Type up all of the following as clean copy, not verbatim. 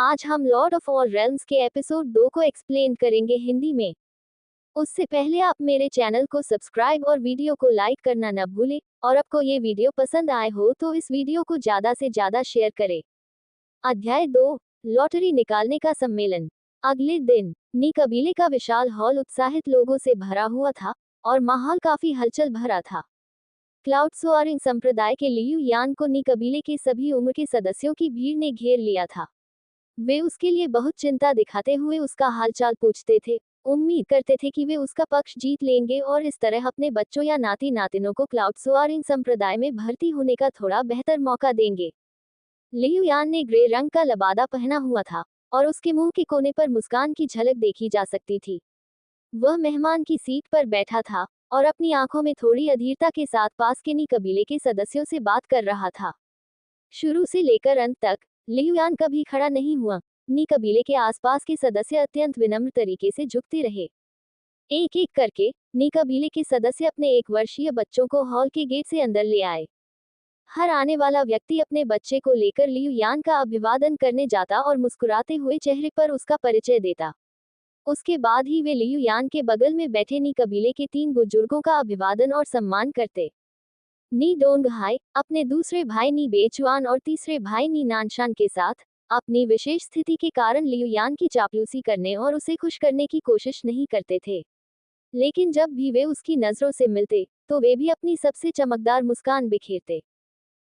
आज हम Lord of all realms के एपिसोड 2 को एक्सप्लेन करेंगे हिंदी में। उससे पहले आप मेरे चैनल को सब्सक्राइब और वीडियो को लाइक करना न भूलें, और आपको ये वीडियो पसंद आए हो तो इस वीडियो को ज़्यादा से ज़्यादा शेयर करें। अध्याय 2, लॉटरी निकालने का सम्मेलन। अगले दिन नी कबीले का विशाल हॉल उत्साहित लोगों से भरा हुआ था और माहौल काफी हलचल भरा था। क्लाउड सोअरिंग संप्रदाय के लियू यान को नी कबीले के सभी उम्र के सदस्यों की भीड़ ने घेर लिया था। वे उसके लिए बहुत चिंता दिखाते हुए उसका हालचाल पूछते थे, उम्मीद करते थे कि वे उसका पक्ष जीत लेंगे और इस तरह अपने बच्चों या नाती नातिनों को क्लाउड सोअरिंग संप्रदाय में भर्ती होने का थोड़ा बेहतर मौका देंगे। लियू यान ने ग्रे रंग का लबादा पहना हुआ था और उसके मुंह के कोने पर मुस्कान की झलक देखी जा सकती थी। वह मेहमान की सीट पर बैठा था और अपनी आंखों में थोड़ी अधीरता के साथ पास के नी कबीले के सदस्यों से बात कर रहा था। शुरू से लेकर अंत तक लियू यान कभी खड़ा नहीं हुआ। नी कबीले के आसपास के सदस्य अत्यंत विनम्र तरीके से झुकते रहे। एक एक करके नी कबीले के सदस्य अपने 1 वर्षीय बच्चों को हॉल के गेट से अंदर ले आए। हर आने वाला व्यक्ति अपने बच्चे को लेकर लियू यान का अभिवादन करने जाता और मुस्कुराते हुए चेहरे पर उसका परिचय देता। उसके बाद ही वे लियू यान के बगल में बैठे नी कबीले के 3 बुजुर्गों का अभिवादन और सम्मान करते। नी डोंगहाई अपने दूसरे भाई नी बेचुआन और तीसरे भाई नी नानशान के साथ अपनी विशेष स्थिति के कारण लियू यान की चापलूसी करने और उसे खुश करने की कोशिश नहीं करते थे। लेकिन जब भी वे उसकी नजरों से मिलते तो वे भी अपनी सबसे चमकदार मुस्कान बिखेरते।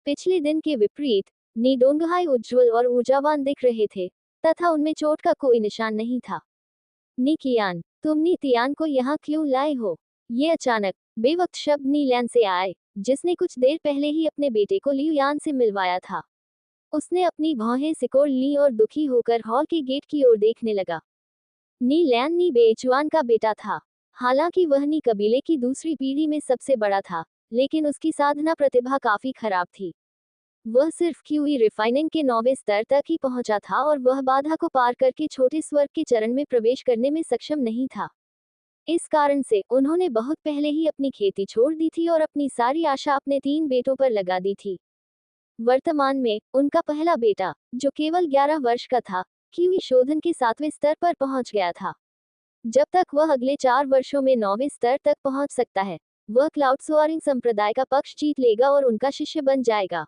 पिछले दिन के विपरीत नी डोंगहाई उज्ज्वल और ऊर्जावान दिख रहे थे तथा उनमें चोट का कोई निशान नहीं था। नी कियान, तुम नी तियान को यहाँ क्यों लाए हो? ये अचानक बेवक्त शब्द नी लैन से आए, जिसने कुछ देर पहले ही अपने बेटे को लियू यान से मिलवाया था। उसने अपनी भौहें सिकोड़ ली और दुखी होकर हॉल के गेट की ओर देखने लगा। नी लैन नी बेचुआन का बेटा था। हालांकि वह नी कबीले की दूसरी पीढ़ी में सबसे बड़ा था, लेकिन उसकी साधना प्रतिभा काफी खराब थी। वह सिर्फ क्यूई रिफाइनिंग के 9वें स्तर तक ही पहुंचा था और वह बाधा को पार करके छोटे स्वर्ग के चरण में प्रवेश करने में सक्षम नहीं था। इस कारण से उन्होंने बहुत पहले ही अपनी खेती छोड़ दी थी और अपनी सारी आशा अपने 3 बेटों पर लगा दी थी। वर्तमान में उनका पहला बेटा, जो केवल 11 वर्ष का था, क्यूई शोधन के 7वें स्तर पर पहुंच गया था। जब तक वह अगले 4 वर्षों में 9वें स्तर तक पहुंच सकता है, वह क्लाउड सोअरिंग संप्रदाय का पक्ष जीत लेगा और उनका शिष्य बन जाएगा।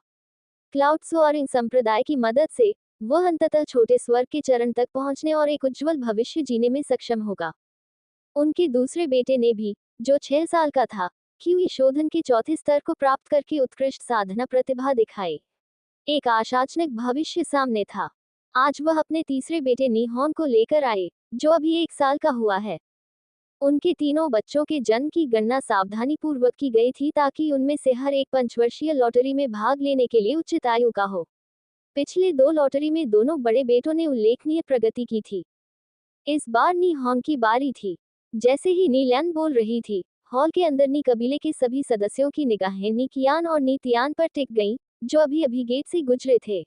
क्लाउड सोअरिंग संप्रदाय की मदद से वह अंततः छोटे स्वर्ग के चरण तक पहुंचने और एक उज्जवल भविष्य जीने में सक्षम होगा। उनके दूसरे बेटे ने भी, जो 6 साल का था, क्यूई शोधन के 4थे स्तर को प्राप्त करके उत्कृष्ट साधना प्रतिभा दिखाई। एक आशाजनक भविष्य सामने था। आज वह अपने तीसरे बेटे नीहोन को लेकर आए, जो अभी 1 साल का हुआ है। उनके तीनों बच्चों के जन्म की गणना सावधानी पूर्वक की गई थी ताकि उनमें से हर एक पंचवर्षीय लॉटरी में भाग लेने के लिए उचित आयु का हो। पिछले 2 लॉटरी में दोनों बड़े बेटों ने उल्लेखनीय प्रगति की थी। इस बार नीहोन की बारी थी। जैसे ही नी लैन बोल रही थी, हॉल के अंदर नी कबीले के सभी सदस्यों की निगाहें नी कियान और नी तियान पर टिक गईं, जो अभी अभी गेट से गुजरे थे।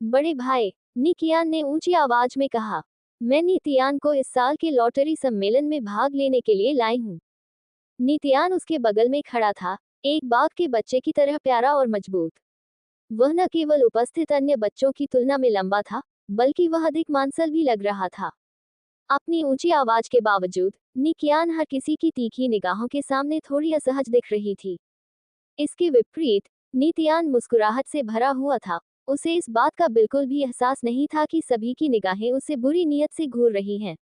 बड़े भाई, नी कियान ने ऊंची आवाज में कहा, मैं नी तियान को इस साल के लॉटरी सम्मेलन में भाग लेने के लिए लाई हूँ। नी तियान उसके बगल में खड़ा था, एक बाघ के बच्चे की तरह प्यारा और मजबूत। वह न केवल उपस्थित अन्य बच्चों की तुलना में लंबा था, बल्कि वह अधिक मांसल भी लग रहा था। अपनी ऊंची आवाज के बावजूद नी कियान हर किसी की तीखी निगाहों के सामने थोड़ी असहज दिख रही थी। इसके विपरीत नी तियान मुस्कुराहट से भरा हुआ था। उसे इस बात का बिल्कुल भी एहसास नहीं था कि सभी की निगाहें उसे बुरी नीयत से घूर रही हैं।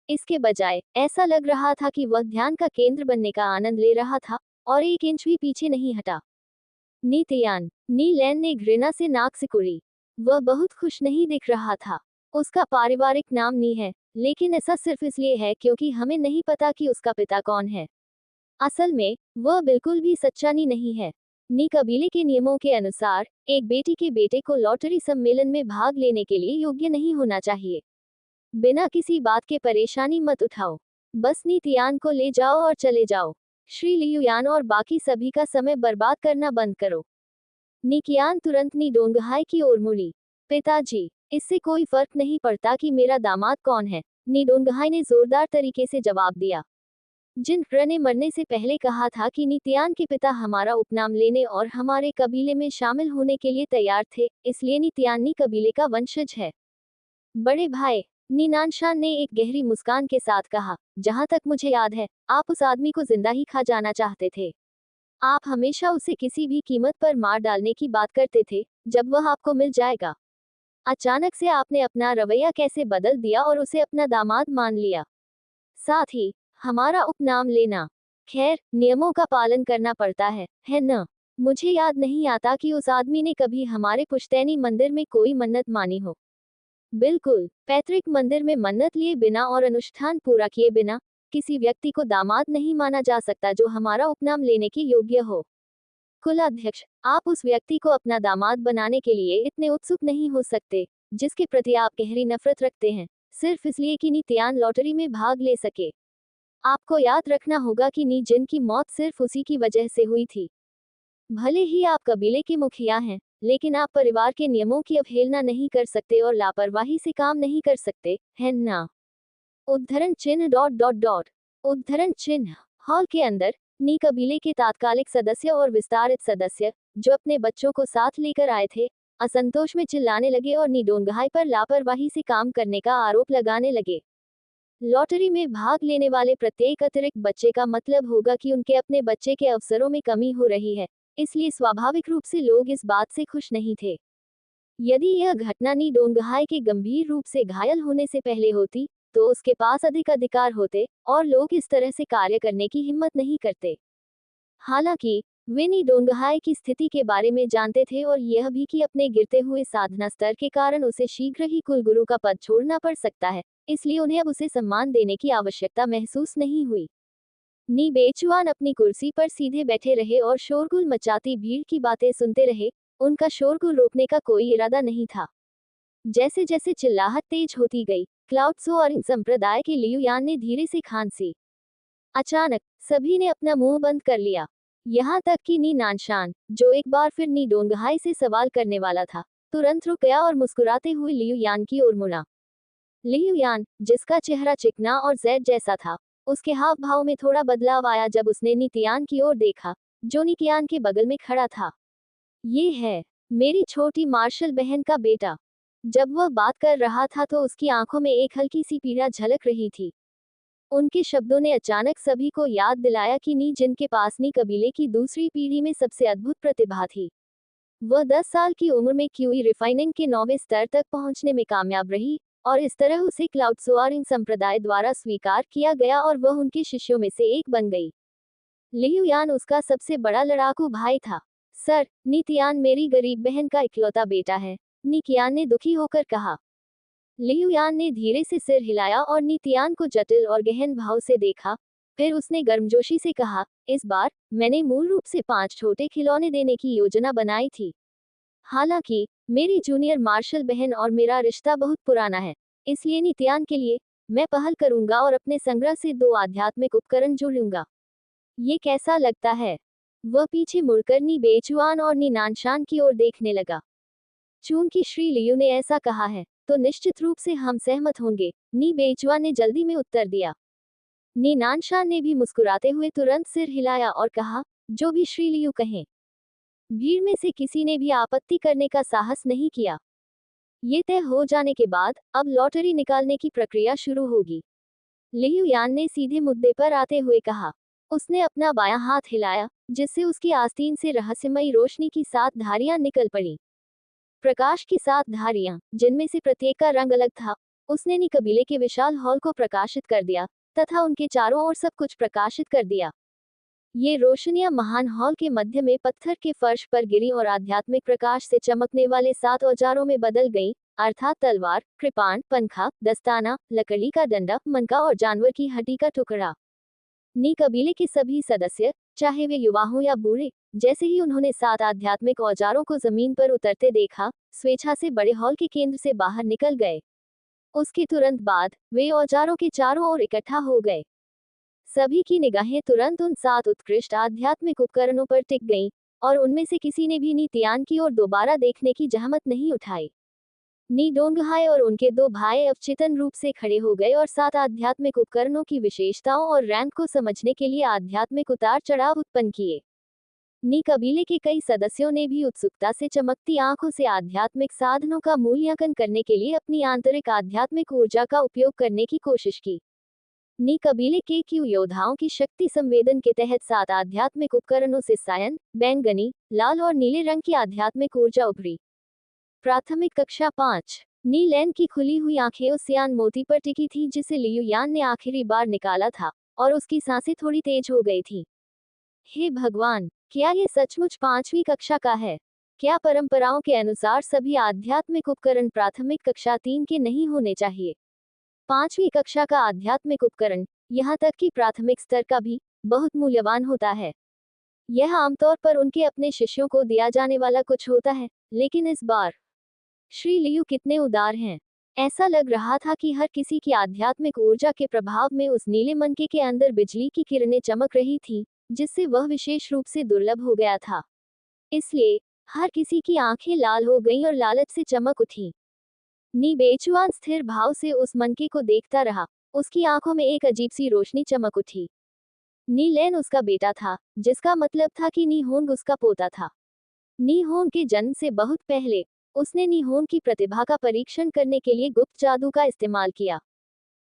इसके बजाय ऐसा लग रहा था कि वह ध्यान का केंद्र बनने का आनंद ले रहा था और 1 इंच भी पीछे नहीं हटा। नी तियान, नी लैन ने घृणा से नाक सिकुड़ी। वह बहुत खुश नहीं दिख रहा था। उसका पारिवारिक नाम नी है, लेकिन ऐसा सिर्फ इसलिए है क्योंकि हमें नहीं पता कि उसका पिता कौन है। असल में वह बिल्कुल भी सच्चा नी नहीं है। नी कबीले के नियमों के अनुसार एक बेटी के बेटे को लॉटरी सम्मेलन में भाग लेने के लिए योग्य नहीं होना चाहिए। बिना किसी बात के परेशानी मत उठाओ। बस नी तियान को ले जाओ और चले जाओ। श्री लियू यान और बाकी सभी का समय बर्बाद करना बंद करो। नी कियान तुरंत नी डोंगहाई की ओर मुड़ी। पिताजी, इससे कोई फर्क नहीं पड़ता कि मेरा दामाद कौन है, नी डोंगहाई ने जोरदार तरीके से जवाब दिया। जिन ने मरने से पहले कहा था कि नी तियान के पिता हमारा उपनाम लेने और हमारे कबीले में शामिल होने के लिए तैयार थे, इसलिए नी तियान नी कबीले का वंशज है। बड़े भाई, नीनांशान ने एक गहरी मुस्कान के साथ कहा, जहां तक मुझे याद है, आप उस आदमी को जिंदा ही खा जाना चाहते थे। आप हमेशा उसे किसी भी कीमत पर मार डालने की बात करते थे, जब वह आपको मिल जाएगा। अचानक से आपने अपना रवैया कैसे बदल दिया और उसे अपना दामाद मान लिया? साथ ही, हमारा उपनाम लेना। खैर, नियमों का पालन करना पड़ता है न? मुझे याद नहीं आता कि उस आदमी ने कभी हमारे पुश्तैनी मंदिर में कोई मन्नत मानी हो। बिल्कुल, पैतृक मंदिर में मन्नत लिए बिना और अनुष्ठान पूरा किए बिना किसी व्यक्ति को दामाद नहीं माना जा सकता जो हमारा उपनाम लेने के योग्य हो। कुलाध्यक्ष, आप उस व्यक्ति को अपना दामाद बनाने के लिए इतने उत्सुक नहीं हो सकते, जिसके प्रति आप गहरी नफरत रखते हैं, सिर्फ इसलिए कि नित्यान लॉटरी में भाग ले सके। आपको याद रखना होगा कि नी जिन की मौत सिर्फ उसी की वजह से हुई थी। भले ही आप कबीले के मुखिया हैं, लेकिन आप परिवार के नियमों की अवहेलना नहीं कर सकते और लापरवाही से काम नहीं कर सकते, है ना? उद्धरण चिन्ह डॉट डॉट डॉट उद्धरण चिन्ह। हॉल के अंदर नी कबीले के तात्कालिक सदस्य और विस्तारित सदस्य, जो अपने बच्चों को साथ लेकर आए थे, असंतोष में चिल्लाने लगे और नी डोंगहाई पर लापरवाही से काम करने का आरोप लगाने लगे। लॉटरी में भाग लेने वाले प्रत्येक अतिरिक्त बच्चे का मतलब होगा कि उनके अपने बच्चे के अवसरों में कमी हो रही है, इसलिए स्वाभाविक रूप से लोग इस बात से खुश नहीं थे। यदि यह घटना नी डोंगहाई के गंभीर रूप से घायल होने से पहले होती, तो उसके पास अधिक अधिकार होते, और लोग इस तरह से कार्य करने की हिम्मत नहीं करते। हालांकि, वे नी डोंगहाई की स्थिति के बारे में जानते थे और यह भी कि अपने गिरते हुए साधना स्तर के कारण उसे शीघ्र ही कुलगुरु का पद छोड़ना पड़ सकता है, इसलिए उन्हें अब उसे सम्मान देने की आवश्यकता महसूस नहीं हुई। नी बेचुआन अपनी कुर्सी पर सीधे बैठे रहे और शोरगुल मचाती भीड़ की बातें सुनते रहे। उनका शोरगुल रोकने का कोई इरादा नहीं था। जैसे जैसे चिल्लाहट तेज होती गई, क्लाउड्सो और संप्रदाय के लियुयान ने धीरे से खांसी। अचानक सभी ने अपना मुंह बंद कर लिया, यहाँ तक कि नी नानशान, जो एक बार फिर नी डोंगहाई से सवाल करने वाला था, तुरंत रुक गया और मुस्कुराते हुए लियुयान की ओर मुड़ा। लियुयान, जिसका चेहरा चिकना और जैद जैसा था, उसके हाव भाव में थोड़ा बदलाव आया जब उसने नितियान की ओर देखा, जो निकियान के बगल में खड़ा था। ये है मेरी छोटी मार्शल बहन का बेटा। जब वह बात कर रहा था तो उसकी आंखों में एक हल्की सी पीड़ा झलक रही थी। उनके शब्दों ने अचानक सभी को याद दिलाया कि नी जिनके पास नी कबीले की दूसरी पीढ़ी में सबसे अद्भुत प्रतिभा थी। वह 10 साल की उम्र में क्यूई रिफाइनिंग के 9वें स्तर तक पहुंचने में कामयाब रही, और इस तरह उसे क्लाउडसोआरिंग संप्रदाय द्वारा स्वीकार किया गया और वह उनके शिष्यों में से एक बन गई। लियुयान उसका सबसे बड़ा लड़ाकू भाई था। सर, नितियान मेरी गरीब बहन का इकलौता बेटा है, निकियान ने दुखी होकर कहा। लियुयान ने धीरे से सिर हिलाया और नितियान को जटिल और गहन भाव से देखा। फिर उसने गर्मजोशी से कहा, इस बार मैंने मूल रूप से 5 छोटे खिलौने देने की योजना बनाई थी। हालांकि मेरी जूनियर मार्शल बहन और मेरा रिश्ता बहुत पुराना है, इसलिए नितियान के लिए मैं पहल करूंगा और अपने संग्रह से 2 आध्यात्मिक उपकरण जोड़ूंगा। ये कैसा लगता है? वह पीछे मुड़कर नी बेचुआन और नी नानशान की ओर देखने लगा। चूंकि श्री लियू ने ऐसा कहा है, तो निश्चित रूप से हम सहमत होंगे, नी बेचुआन ने जल्दी में उत्तर दिया। नी नानशान ने भी मुस्कुराते हुए तुरंत सिर हिलाया और कहा, जो भी श्री लियू कहें। भीड़ में से किसी ने भी आपत्ति करने का साहस नहीं किया। ये तय हो जाने के बाद अब लॉटरी निकालने की प्रक्रिया शुरू होगी। लियुयान ने सीधे मुद्दे पर आते हुए कहा। उसने अपना बायां हाथ हिलाया, जिससे उसकी आस्तीन से रहस्यमयी रोशनी की 7 धारियां निकल पड़ी। प्रकाश की 7 धारियां, जिनमें से प्रत्येक का रंग अलग था। उसने नी कबीले के विशाल हॉल को प्रकाशित कर दिया, तथा उनके चारों ओर सब कुछ प्रकाशित कर दिया। ये रोशनियां महान हॉल के मध्य में पत्थर के फर्श पर गिरी और आध्यात्मिक प्रकाश से चमकने वाले 7 औजारों में बदल गईं, अर्थात तलवार, कृपाण, पंखा, दस्ताना, लकड़ी का डंडा, मनका और जानवर की हड्डी का टुकड़ा। नी कबीले के सभी सदस्य, चाहे वे युवा हों या बूढ़े, जैसे ही उन्होंने 7 आध्यात्मिक औजारों को जमीन पर उतरते देखा, स्वेच्छा से बड़े हॉल के केंद्र से बाहर निकल गए। उसके तुरंत बाद वे औजारों के चारों ओर इकट्ठा हो गए। सभी की निगाहें तुरंत उन 7 उत्कृष्ट आध्यात्मिक उपकरणों पर टिक गईं, और उनमें से किसी ने भी नितियान की ओर दोबारा देखने की जहमत नहीं उठाई। नी डोंगहाई और उनके 2 भाई अवचेतन रूप से खड़े हो गए और 7 आध्यात्मिक उपकरणों की विशेषताओं और रैंक को समझने के लिए आध्यात्मिक उतार चढ़ाव उत्पन्न किए। नी कबीले के कई सदस्यों ने भी उत्सुकता से चमकती आंखों से आध्यात्मिक साधनों का मूल्यांकन करने के लिए अपनी आंतरिक आध्यात्मिक ऊर्जा का उपयोग करने की कोशिश की। नी कबीले के क्यू योद्धाओं की शक्ति संवेदन के तहत 7 आध्यात्मिक उपकरणों से सायन, बैंगनी, लाल और नीले रंग की आध्यात्मिक ऊर्जा उभरी। प्राथमिक कक्षा 5। नी लैन की खुली हुई आंखें उस सियान मोती पर टिकी थी जिसे लियू यान ने आखिरी बार निकाला था, और उसकी सांसें थोड़ी तेज हो गई थी। हे भगवान, क्या ये सचमुच 5वीं कक्षा का है? क्या परंपराओं के अनुसार सभी आध्यात्मिक उपकरण प्राथमिक कक्षा 3 के नहीं होने चाहिए? 5वीं कक्षा का आध्यात्मिक उपकरण, यहाँ तक कि प्राथमिक स्तर का भी, बहुत मूल्यवान होता है। यह आमतौर पर उनके अपने शिष्यों को दिया जाने वाला कुछ होता है, लेकिन इस बार श्री लियू कितने उदार हैं। ऐसा लग रहा था कि हर किसी की आध्यात्मिक ऊर्जा के प्रभाव में उस नीले मनके के अंदर बिजली की किरणें चमक रही थी, जिससे वह विशेष रूप से दुर्लभ हो गया था। इसलिए हर किसी की आंखें लाल हो गईं और लालच से चमक उठी। नी बेचुआन स्थिर भाव से उस मनके को देखता रहा। उसकी आंखों में एक अजीब सी रोशनी चमक उठी। नी लैन उसका बेटा था, जिसका मतलब था कि नी होंग उसका पोता था। नी होंग के जन्म से बहुत पहले उसने नी होंग की प्रतिभा का परीक्षण करने के लिए गुप्त जादू का इस्तेमाल किया।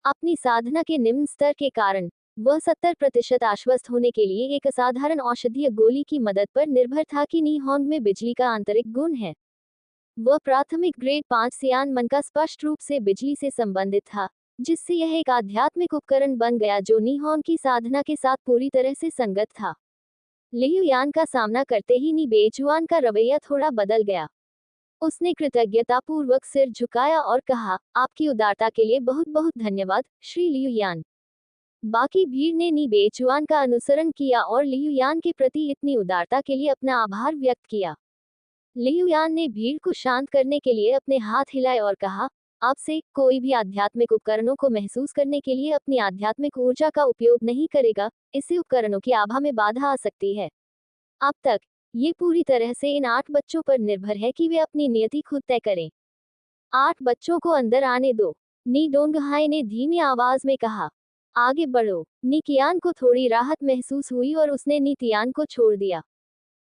अपनी साधना के निम्न स्तर के कारण वह 70% आश्वस्त होने के लिए एक असाधारण औषधीय गोली की मदद पर निर्भर था कि नी होंग में बिजली का आंतरिक गुण है। वह प्राथमिक ग्रेड 5 सियान मन का स्पष्ट रूप से बिजली से संबंधित था, जिससे यह एक आध्यात्मिक उपकरण बन गया जो नी होंग की साधना के साथ पूरी तरह से संगत था। लियू यान का सामना करते ही नी बेचुआन का रवैया थोड़ा बदल गया। उसने कृतज्ञतापूर्वक सिर झुकाया और कहा, आपकी उदारता के लिए बहुत बहुत धन्यवाद, श्री लियू यान। बाकी भीड़ ने नी बेचुआन का अनुसरण किया और लियू यान के प्रति इतनी उदारता के लिए अपना आभार व्यक्त किया। लियू यान ने भीड़ को शांत करने के लिए अपने हाथ हिलाए और कहा, आपसे कोई भी आध्यात्मिक उपकरणों को महसूस करने के लिए अपनी आध्यात्मिक ऊर्जा का उपयोग नहीं करेगा, इससे उपकरणों की आभा में बाधा आ सकती है। अब तक ये पूरी तरह से इन 8 बच्चों पर निर्भर है कि वे अपनी नियति खुद तय करें। 8 बच्चों को अंदर आने दो, नी डोंगहाई ने धीमी आवाज में कहा। आगे बढ़ो। नी कियान को थोड़ी राहत महसूस हुई और उसने नी तियान को छोड़ दिया।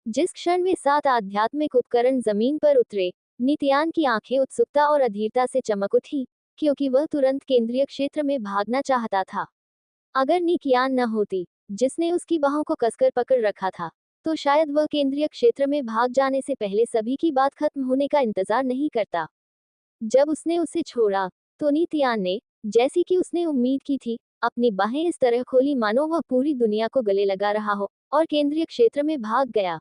जिस क्षण वे 7 आध्यात्मिक उपकरण जमीन पर उतरे, नी तियान की आंखें उत्सुकता और अधीरता से चमक उठी, क्योंकि वह तुरंत केंद्रीय क्षेत्र में भागना चाहता था। अगर नी कियान न होती, जिसने उसकी बाहों को कसकर पकड़ रखा था, तो शायद वह केंद्रीय क्षेत्र में भाग जाने से पहले सभी की बात खत्म होने का इंतजार नहीं करता। जब उसने उसे छोड़ा, तो नी तियान ने, जैसी कि उसने उम्मीद की थी, अपनी बाहें इस तरह खोली मानो वह पूरी दुनिया को गले लगा रहा हो, और केंद्रीय क्षेत्र में भाग गया।